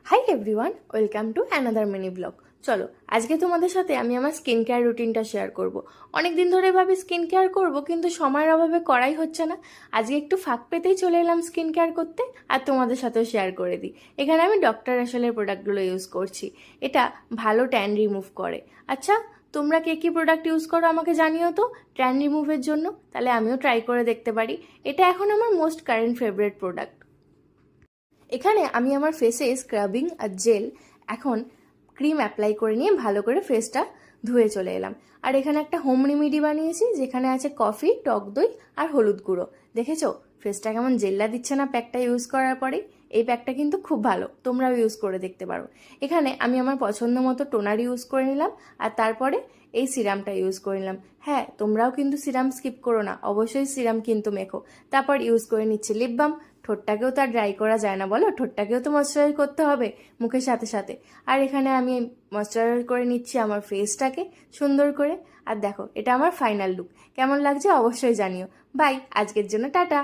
Hi everyone, welcome to another mini blog. চলো আজকে তোমাদের সাথে আমি আমার স্কিন কেয়ার রুটিনটা শেয়ার করব। অনেক দিন ধরে ভাবি স্কিন কেয়ার করব, কিন্তু সময়ের অভাবে করাই হচ্ছে না। আজকে একটু ফাঁক পেতেই চলে এলাম স্কিন কেয়ার করতে, আর তোমাদের সাথেও শেয়ার করে দিই। এখানে আমি ডক্টর অ্যাশেলের প্রোডাক্টগুলো ইউজ করছি। এটা ভালো ট্যান রিমুভ করে। আচ্ছা, তোমরা কে কী প্রোডাক্ট ইউজ করো আমাকে জানিও তো ট্যান রিমুভের জন্য, তাহলে আমিও ট্রাই করে দেখতে পারি। এটা এখন আমার মোস্ট কারেন্ট ফেভারিট প্রোডাক্ট। এখানে আমি আমার ফেসে স্ক্রাবিং আর জেল এখন ক্রিম অ্যাপ্লাই করে নিয়ে ভালো করে ফেসটা ধুয়ে চলে এলাম। আর এখানে একটা হোম রেমেডি বানিয়েছি, যেখানে আছে কফি, টক দই আর হলুদ গুঁড়ো। দেখেছো ফেসটা কেমন জেল্লা দিচ্ছে না প্যাকটা ইউজ করার পরে? এই প্যাকটা কিন্তু খুব ভালো, তোমরাও ইউজ করে দেখতে পারো। এখানে আমি আমার পছন্দ মতো টোনার ইউজ করে নিলাম, আর তারপরে এই সিরামটা ইউজ করে নিলাম। হ্যাঁ, তোমরাও কিন্তু সিরাম স্কিপ করো না, অবশ্যই সিরাম কিন্তু মেখো। তারপর ইউজ করে নিচ্ছি লিপ বাম। ঠোঁটটাকেও তো আর ড্রাই করা যায় না বলো, ঠোঁটটাকেও তো ময়শ্চারাইজ করতে হবে মুখের সাথে সাথে। আর এখানে আমি ময়শ্চারাইজ করে নিচ্ছি আমার ফেসটাকে সুন্দর করে। আর দেখো, এটা আমার ফাইনাল লুক। কেমন লাগছে অবশ্যই জানিও। বাই, আজকের জন্য টাটা।